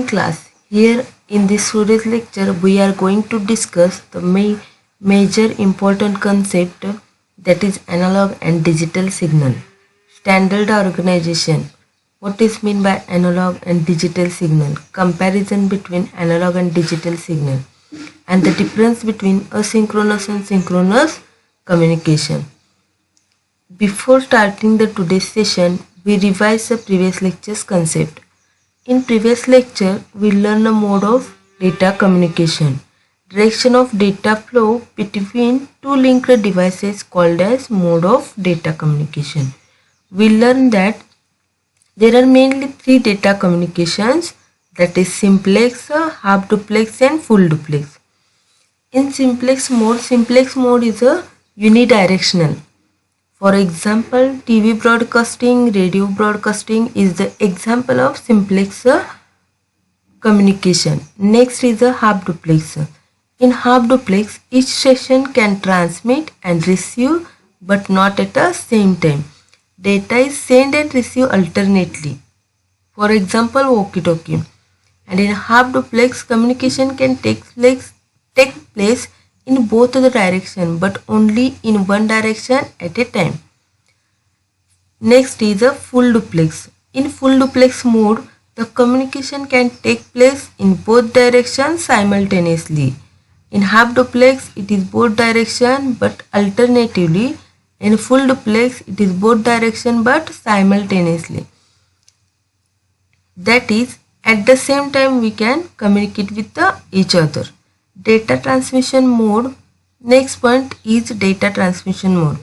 Class. Here in this today's lecture we are going to discuss the major important concept, that is analog and digital signal. Standard organization. What is mean by analog and digital signal? Comparison between analog and digital signal, and the difference between asynchronous and synchronous communication. Before starting the today's session, we revise the previous lecture's concept. In previous lecture, we learned a mode of data communication, direction of data flow between two linked devices called as mode of data communication. We learned that there are mainly three data communications, that is simplex, half duplex and full duplex. In simplex mode is a unidirectional. For example, TV broadcasting, radio broadcasting is the example of simplex communication. Next is a half duplex. In half duplex, each station can transmit and receive but not at the same time. Data is sent and received alternately. For example, walkie-talkie. And in half duplex, communication can take place in both the direction but only in one direction at a time. Next is a full duplex. In full duplex mode, the communication can take place in both directions simultaneously. In half duplex, it is both direction but alternatively. In full duplex, it is both direction but simultaneously. That is, at the same time we can communicate with each other. Data transmission mode. Next point is data transmission mode.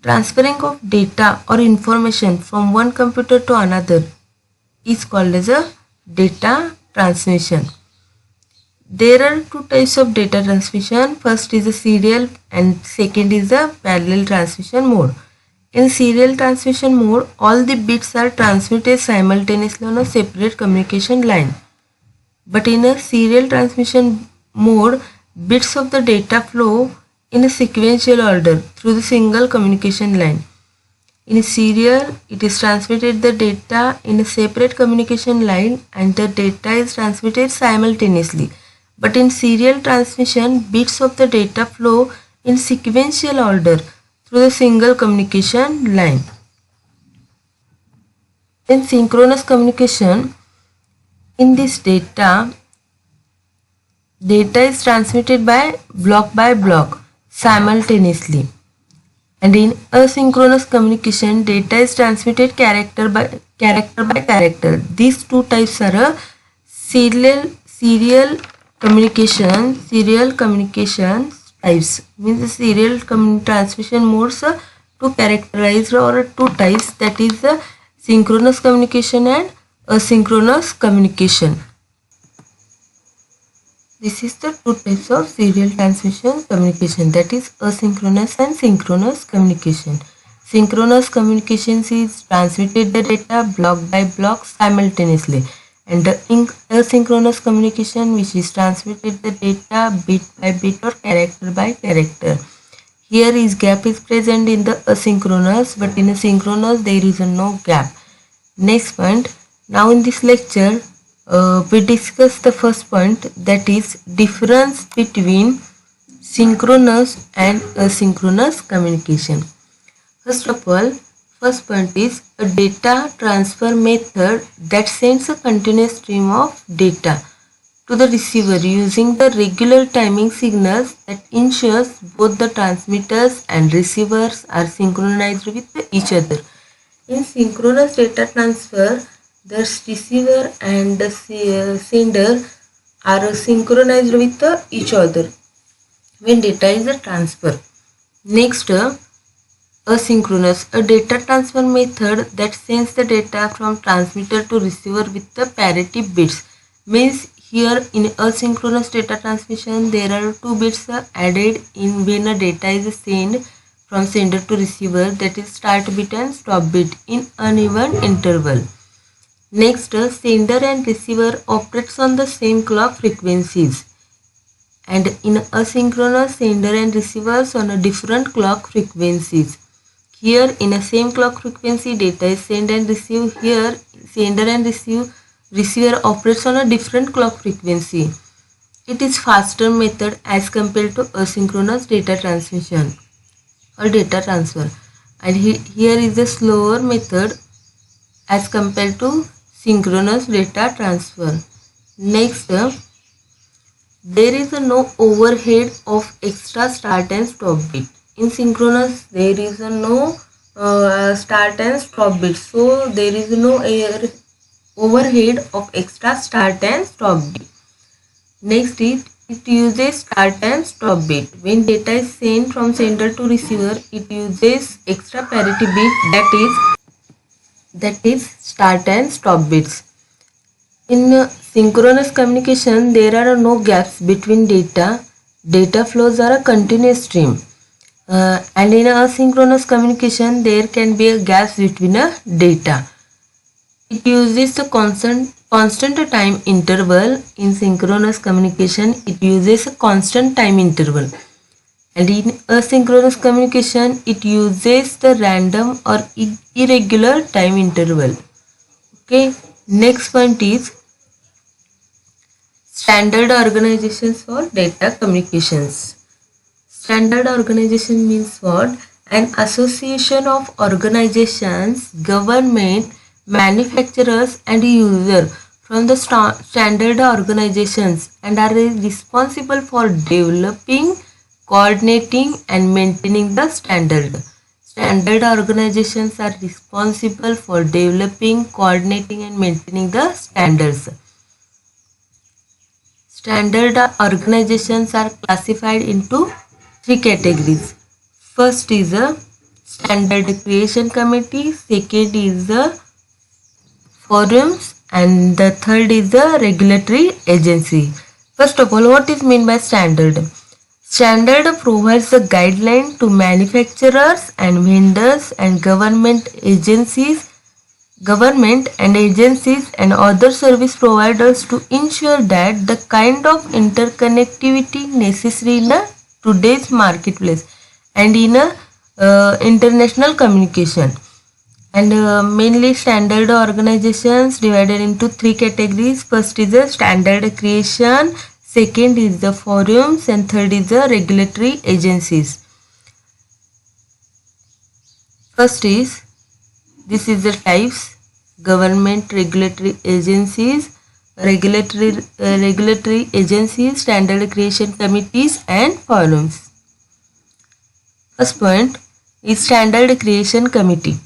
Transferring of data or information from one computer to another is called as a data transmission. There are two types of data transmission. First is a serial and second is a parallel transmission mode. In serial transmission mode, all the bits are transmitted simultaneously on a separate communication line. But in a serial transmission mode, bits of the data flow in a sequential order through the single communication line. In serial, it is transmitted the data in a separate communication line and the data is transmitted simultaneously. But in serial transmission, bits of the data flow in sequential order through the single communication line. In synchronous communication, in this data is transmitted by block simultaneously, and in asynchronous communication data is transmitted character by character. These two types are a serial communication types, means the serial transmission modes to characterize or two types, that is the synchronous communication and asynchronous communication. This is the two types of serial transmission communication, that is asynchronous and synchronous communication. Synchronous communication is transmitted the data block by block simultaneously, and the asynchronous communication which is transmitted the data bit by bit or character by character. Here is gap is present in the asynchronous, but in a synchronous there is no gap. Next point. Now in this lecture we discuss the first point, that is difference between synchronous and asynchronous communication. First of all, first point is a data transfer method that sends a continuous stream of data to the receiver using the regular timing signals that ensures both the transmitters and receivers are synchronized with each other. In synchronous data transfer, the receiver and the sender are synchronized with each other when data is transferred. Next, asynchronous, a data transfer method that sends the data from transmitter to receiver with the parity bits. Means here in asynchronous data transmission there are two bits added in when a data is sent from sender to receiver, that is start bit and stop bit in uneven interval. Next, sender and receiver operates on the same clock frequencies, and in asynchronous sender and receivers on a different clock frequencies. Here in a same clock frequency data is sent and received. Here sender and receiver operates on a different clock frequency. It is faster method as compared to asynchronous data transmission or data transfer. And here is a slower method as compared to synchronous data transfer. Next, there is no overhead of extra start and stop bit. In synchronous, there is no start and stop bit. So there is no overhead of extra start and stop bit. Next is it uses start and stop bit. When data is sent from sender to receiver, it uses extra parity bit, that is start and stop bits. In synchronous communication, there are no gaps between data. Data flows are a continuous stream. And in asynchronous communication, there can be a gaps between a data. It uses the constant time interval. In synchronous communication, it uses a constant time interval. And in asynchronous communication, it uses the random or irregular time interval. Okay. Next point is standard organizations for data communications. Standard organization means what? An association of organizations, government, manufacturers and user from the standard organizations and are responsible for developing, coordinating and maintaining the standard. Standard organizations are responsible for developing, coordinating and maintaining the standards. Standard organizations are classified into three categories. First is a standard creation committee, second is the forums and the third is the regulatory agency. First of all, what is meant by standard? Standard provides a guideline to manufacturers and vendors and government and agencies and other service providers to ensure that the kind of interconnectivity necessary in today's marketplace and in international communication. And mainly standard organizations divided into three categories. First is the standard creation, second is the forums and third is the regulatory agencies. First is, this is the types: government, regulatory agencies, regulatory agencies, standard creation committees and forums. First point is standard creation committee.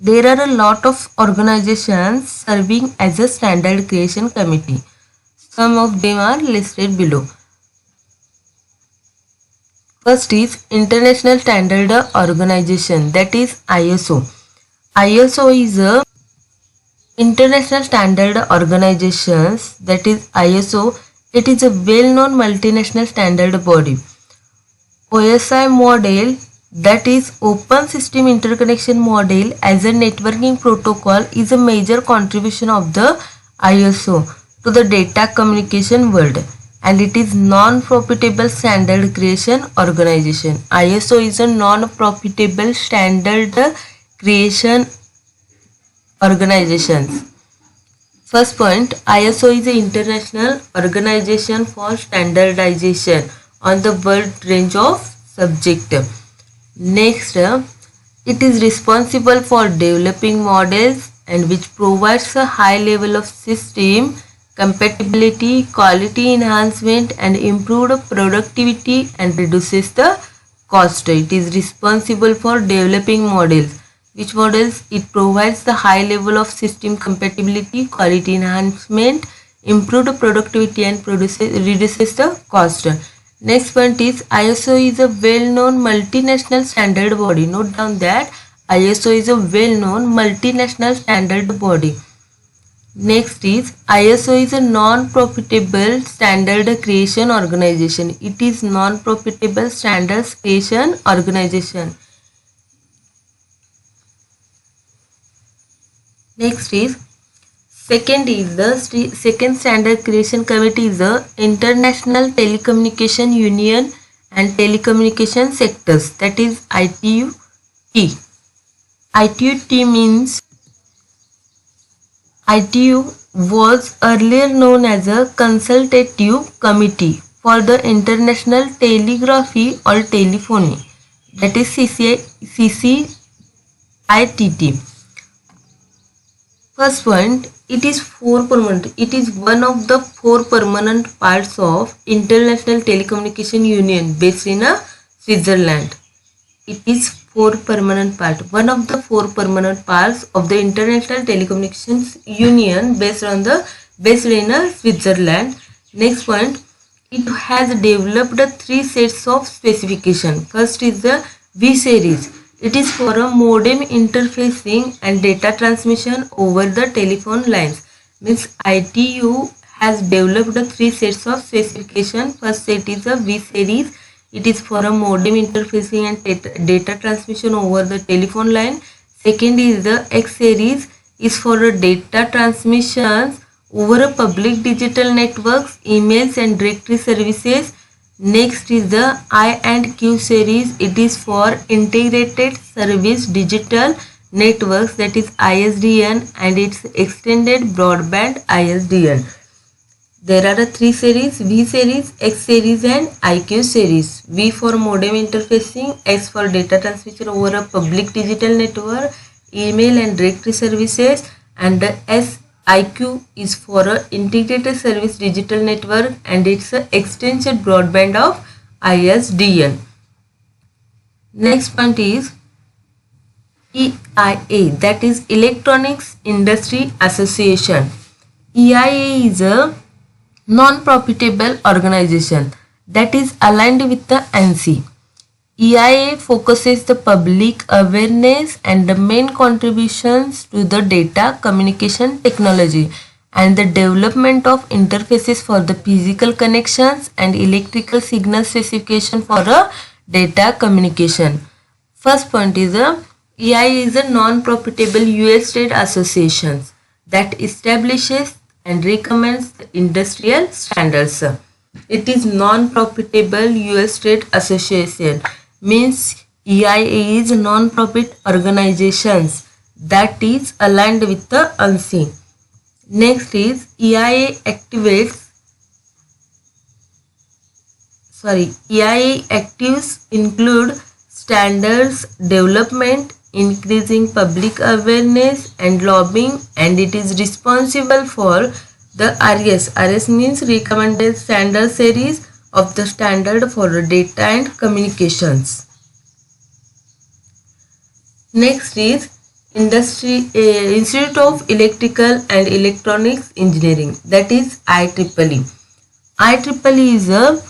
There are a lot of organizations serving as a standard creation committee. Some of them are listed below. First is International Standard Organization, that is ISO. ISO is a International Standard Organizations, that is ISO. It is a well-known multinational standard body. OSI model, that is Open System Interconnection Model as a networking protocol, is a major contribution of the ISO to the data communication world, and it is non-profitable standard creation organization. ISO is a non-profitable standard creation organization. First point, ISO is an international organization for standardization on the world range of subject. Next, it is responsible for developing models and which provides a high level of system compatibility, quality enhancement and improved productivity and reduces the cost. It is responsible for developing models. Which models? It provides the high level of system compatibility, quality enhancement, improved productivity and reduces the cost. Next point is ISO is a well-known multinational standard body. Note down that ISO is a well-known multinational standard body. Next is ISO is a non-profitable standard creation organization. It is non-profitable standards creation organization. Next is second standard creation committee is the International Telecommunication Union and Telecommunication Sectors, that is ITU-T. ITU-T means ITU was earlier known as a consultative committee for the international telegraphy or telephony, that is CCITT. First point, it is four permanent. It is one of the four permanent parts of International Telecommunication Union based in Switzerland. It is four permanent part. One of the four permanent parts of the International Telecommunications Union based in Switzerland. Next point, it has developed three sets of specification. First is the V series. It is for a modem interfacing and data transmission over the telephone lines. Means ITU has developed three sets of specification. First set is a V series. It is for a modem interfacing and data transmission over the telephone line. Second is the X series, is for a data transmissions over a public digital networks, emails and directory services. Next is the I and Q series. It is for integrated service digital networks, that is ISDN, and its extended broadband ISDN. There are three series: V series, X series and IQ series. V for modem interfacing, X for data transmission over a public digital network, email and directory services, and the IQ is for a integrated service digital network and it's a extended broadband of ISDN. Next point is EIA, that is Electronics Industry Association. EIA is a non-profitable organization that is aligned with the ANSI. EIA focuses the public awareness and the main contributions to the data communication technology and the development of interfaces for the physical connections and electrical signal specification for a data communication. First point is EIA is a non-profitable US trade association that establishes and recommends the industrial standards. It is non-profitable US trade association, means EIA is non-profit organizations that is aligned with the ANSI. Next is EIA actives include standards development, increasing public awareness and lobbying, and it is responsible for the RS. RS means recommended standard series of the standard for data and communications. Next is Institute of Electrical and Electronics Engineering, that is IEEE. IEEE is a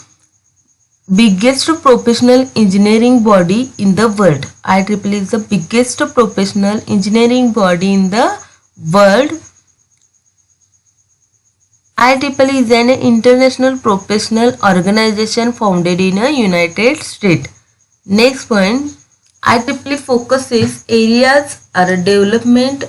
biggest professional engineering body in the world. IEEE is the biggest professional engineering body in the world. IEEE is an international professional organization founded in the United States. Next point, IEEE focus areas are development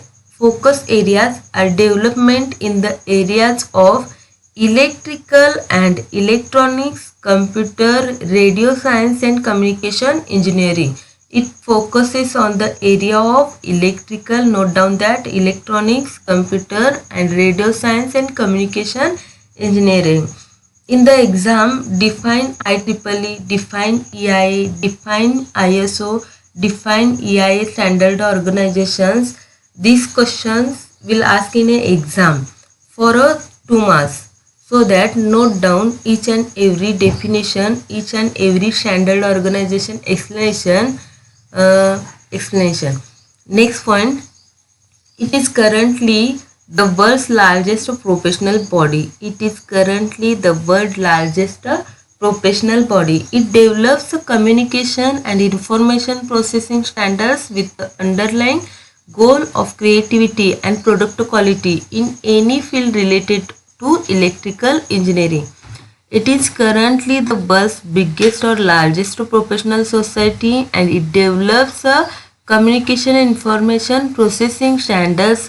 in the areas of electrical and electronics, computer, radio science and communication engineering. It focuses on the area of electrical, note down that, electronics, computer and radio science and communication engineering. In the exam, define IEEE, define EIA, define ISO, define EIA standard organizations. These questions will ask in an exam for a 2 marks. So that note down each and every definition, each and every standard organization explanation. Next point, it is currently the world's largest professional body. It is currently the world's largest professional body. It develops communication and information processing standards with the underlying goal of creativity and product quality in any field related to electrical engineering. It is currently the world's biggest or largest professional society and it develops communication and information processing standards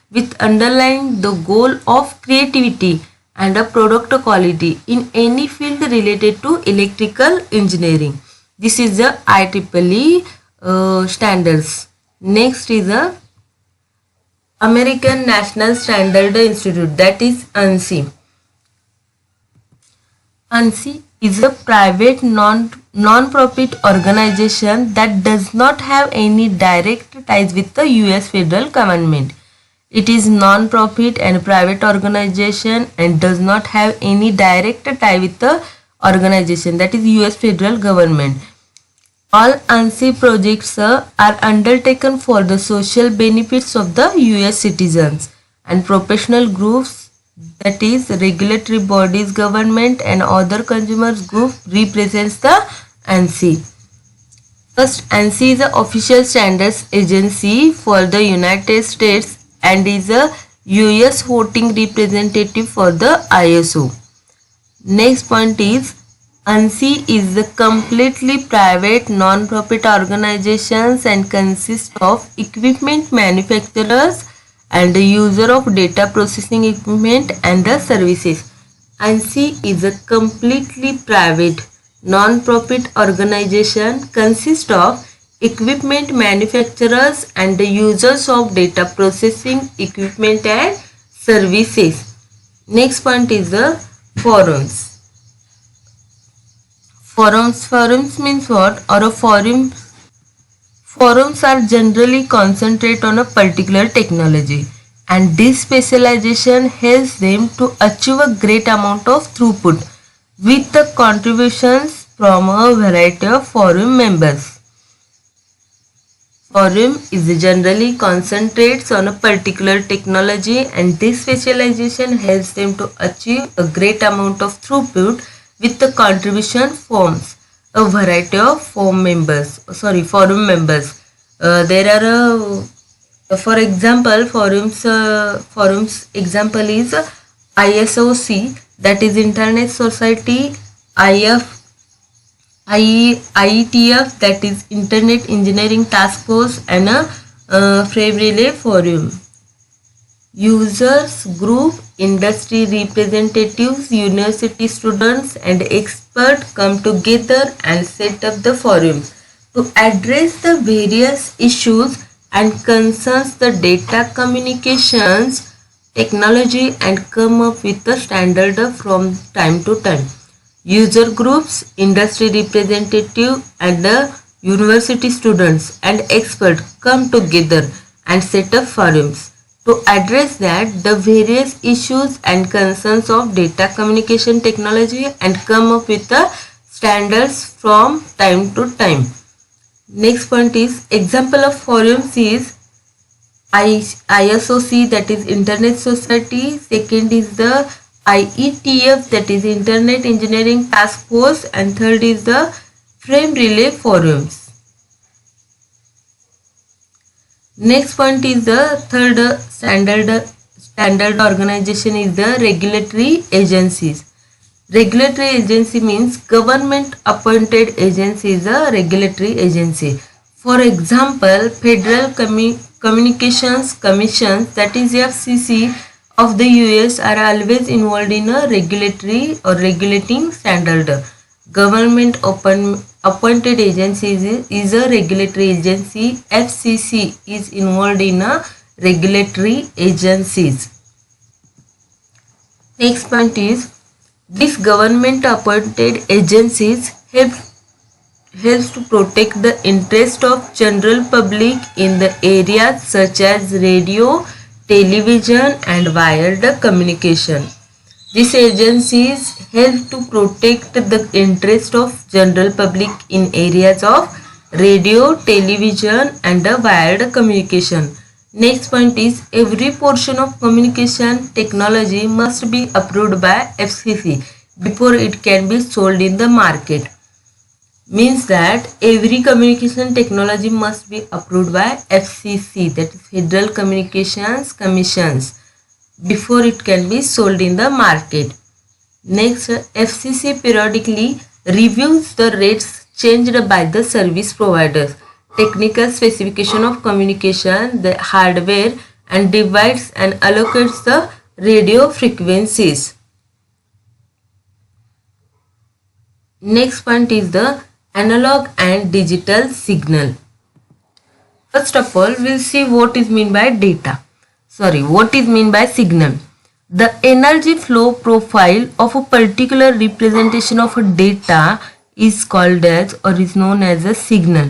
with underlying the goal of creativity and a product quality in any field related to electrical engineering. This is the IEEE standards. Next is the American National Standard Institute, that is ANSI. ANSI is a private non-profit organization that does not have any direct ties with the US federal government. It is non-profit and private organization and does not have any direct tie with the organization, that is US federal government. All ANSI projects are undertaken for the social benefits of the US citizens, and professional groups, that is regulatory bodies, government and other consumers group represents the ANSI. First, ANSI is the official standards agency for the United States and is a US voting representative for the ISO. Next point is ANSI is a completely private non-profit organizations and consists of equipment manufacturers and the user of data processing equipment and the services. ANSI is a completely private non-profit organization consists of equipment manufacturers and the users of data processing equipment and services. Next point is the forums. Forums means what? Or a forum. Forums are generally concentrate on a particular technology, and this specialization helps them to achieve a great amount of throughput with the contributions from a variety of forum members. Forum is generally concentrates on a particular technology, and this specialization helps them to achieve a great amount of throughput with the contribution forms a variety of forum members. There are for example forums example is ISOC, that is Internet Society, IETF, that is Internet Engineering Task Force, and a Frame Relay Forum. Users group, industry representatives, university students and experts come together and set up the forums to address the various issues and concerns the data communications technology and come up with a standard from time to time. User groups, industry representative and the university students and experts come together and set up forums to address the various issues and concerns of data communication technology and come up with the standards from time to time. Next point is example of forums is ISOC, that is Internet Society. Second is the IETF, that is Internet Engineering Task Force, and third is the Frame Relay Forums. Next point is the third standard organization is the regulatory agencies. Regulatory agency means government appointed agency is a regulatory agency. For example, Federal Communications Commission, that is FCC of the US, are always involved in a regulatory or regulating standard. Government appointed agency is a regulatory agency. FCC is involved in a regulatory agencies. Next point is these government appointed agencies helps to protect the interest of general public in the areas such as radio, television and wired communication. These agencies help to protect the interest of general public in areas of radio, television and wired communication. Next point is every portion of communication technology must be approved by FCC before it can be sold in the market. Means that every communication technology must be approved by FCC, that is Federal Communications Commissions, before it can be sold in the market. Next, FCC periodically reviews the rates changed by the service providers, technical specification of communication, the hardware, and divides and allocates the radio frequencies. Next point is the analog and digital signal. First of all, we'll see what is meant by data. what is mean by signal? The energy flow profile of a particular representation of a data is called as or is known as a signal.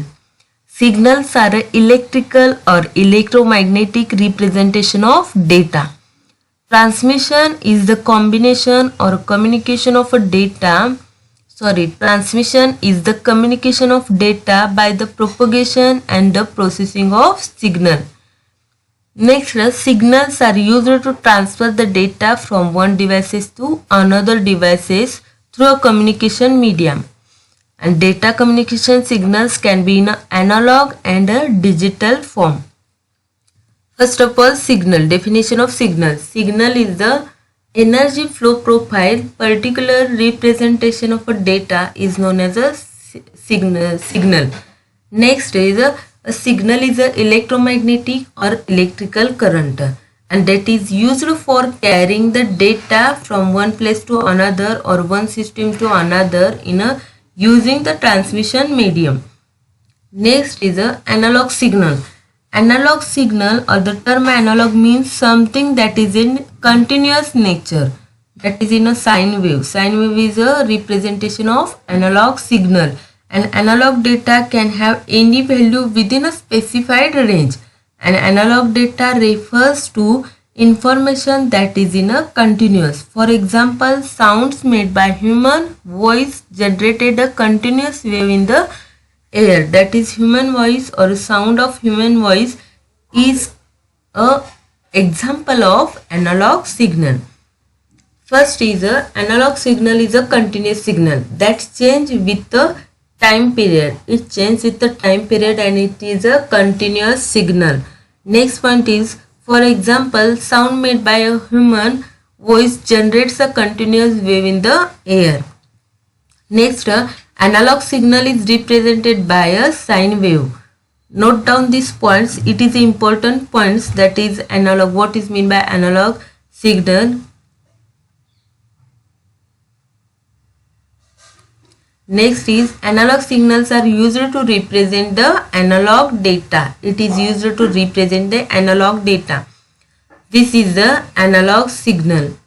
Signals are an electrical or electromagnetic representation of data. Transmission is the combination or communication of a data. Transmission is the communication of data by the propagation and the processing of signal. Next, signals are used to transfer the data from one devices to another devices through a communication medium. And data communication signals can be in an analog and a digital form. First of all, signal. Definition of signal. Signal is the energy flow profile. Particular representation of a data is known as a signal. Next is a signal is an electromagnetic or electrical current, and that is used for carrying the data from one place to another or one system to another using the transmission medium. Next is a analog signal. Analog signal or the term analog means something that is in continuous nature, that is in a sine wave. Sine wave is a representation of analog signal, and analog data can have any value within a specified range. And analog data refers to information that is in a continuous. For example, sounds made by human voice generated a continuous wave in the air, that is human voice or sound of human voice is a example of analog signal. First is a analog signal is a continuous signal that change with the time period. It changes with the time period and it is a continuous signal. Next point is, for example, sound made by a human voice generates a continuous wave in the air. Next, analog signal is represented by a sine wave. Note down these points. It is important points, that is analog. What is mean by analog signal? Next is analog signals are used to represent the analog data. It is used to represent the analog data. This is the analog signal.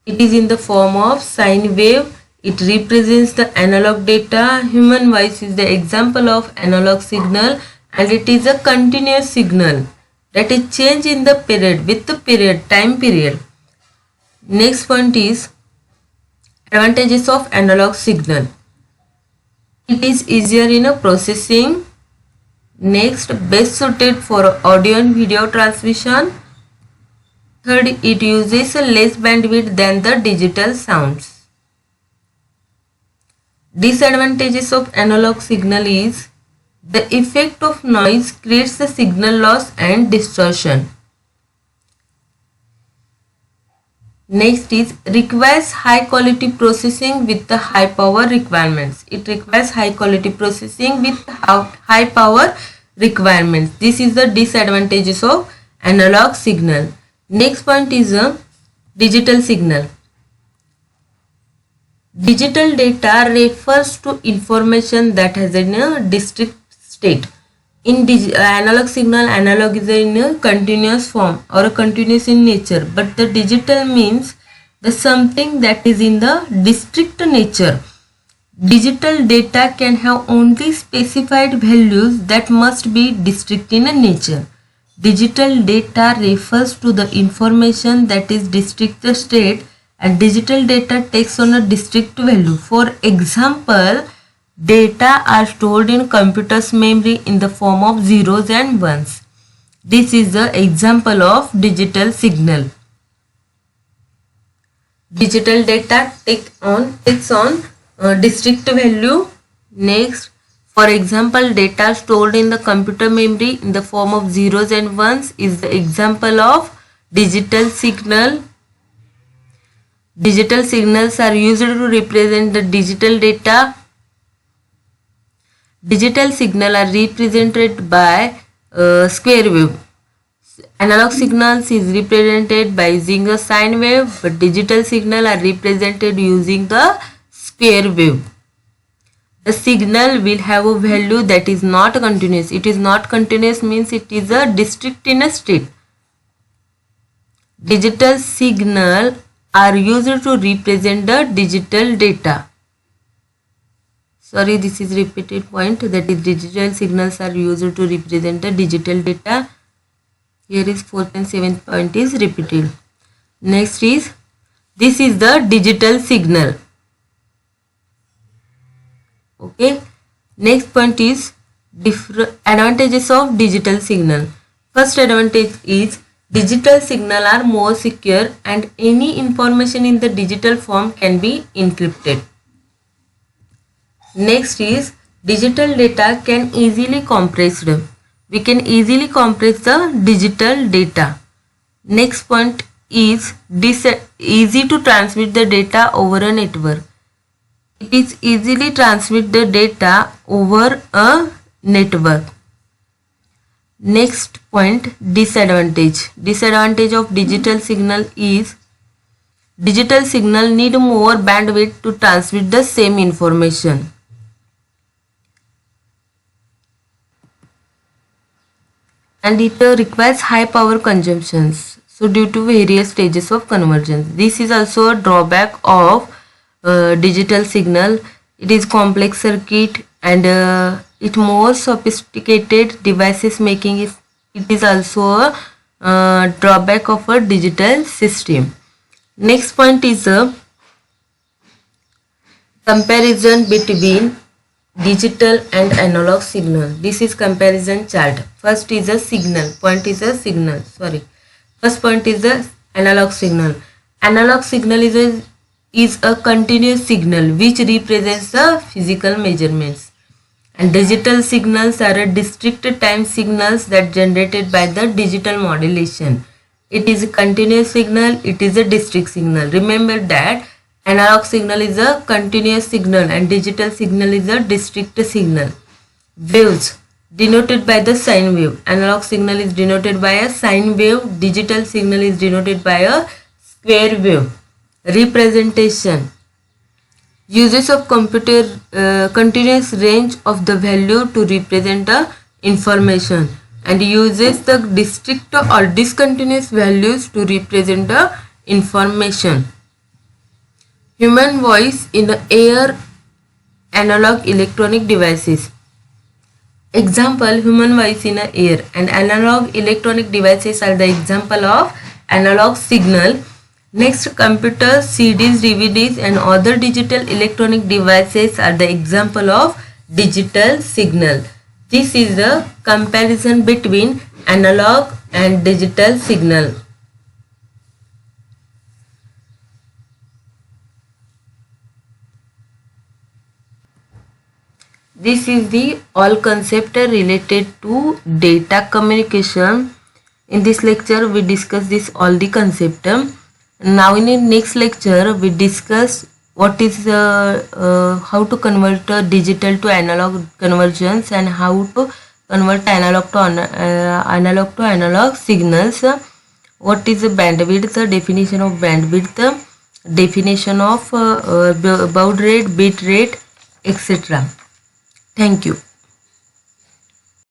It is in the form of sine wave. It represents the analog data. Human voice is the example of analog signal, and it is a continuous signal that is change in the period with the period time period. Next point is advantages of analog signal. It is easier in a processing. Next, best suited for audio and video transmission. Third, it uses a less bandwidth than the digital sounds. Disadvantages of analog signal is the effect of noise creates the signal loss and distortion. Next is requires high quality processing with the high power requirements. It requires high quality processing with high power requirements. This is the disadvantages of analog signal. Next point is a digital signal. Digital data refers to information that has a discrete state. In analog signal, analog is in a continuous form or a continuous in nature, but the digital means the something that is in the discrete nature. Digital data can have only specified values that must be discrete in nature. Digital data refers to the information that is discrete state, and digital data takes on a discrete value. For example, data are stored in computer's memory in the form of zeros and ones. This is the example of digital signal. Digital data takes on discrete value. Next, for example, data stored in the computer memory in the form of zeros and ones is the example of digital signal. Digital signals are used to represent the digital data. Digital signal are represented by square wave. Analog signals is represented by using a sine wave, but digital signal are represented using the square wave. The signal will have a value that is not continuous. It is not continuous means it is a discrete in a state. digital signal are used to represent the digital data. Sorry, this is repeated point, that is digital signals are used to represent the digital data. Here is 4th and 7th point is repeated. Next is, this is the digital signal. Okay. Next point is advantages of digital signal. First advantage is digital signal are more secure and any information in the digital form can be encrypted. Next is digital data can easily compressed. We can easily compress the digital data. Next point is easy to transmit the data over a network. It is easily transmit the data over a network. Next point, disadvantage. Disadvantage of digital signal is digital signal need more bandwidth to transmit the same information. And it requires high power consumptions. So due to various stages of convergence. This is also a drawback of digital signal. It is complex circuit and it more sophisticated devices making it is also a drawback of a digital system. Next point is a comparison between digital and analog signal. This is comparison chart. First is a signal. Point is a signal. Sorry. First point is the analog signal. Analog signal is a continuous signal which represents the physical measurements. And digital signals are a discrete time signals that generated by the digital modulation. It is a continuous signal. It is a discrete signal. Remember that analog signal is a continuous signal and digital signal is a discrete signal. Waves denoted by the sine wave. Analog signal is denoted by a sine wave. Digital signal is denoted by a square wave. Representation. Uses of computer continuous range of the value to represent the information and uses the discrete or discontinuous values to represent the information. Human voice in air analog electronic devices. Example, human voice in air and analog electronic devices are the example of analog signal. Next, computers, CDs, DVDs and other digital electronic devices are the example of digital signal. This is the comparison between analog and digital signal. This is the all concept related to data communication. In this lecture, we discuss this all the concept. Now in the next lecture, we discuss what is how to convert digital to analog conversions and how to convert analog to analog signals. What is the bandwidth, the definition of bandwidth, definition of baud rate, bit rate, etc. Thank you.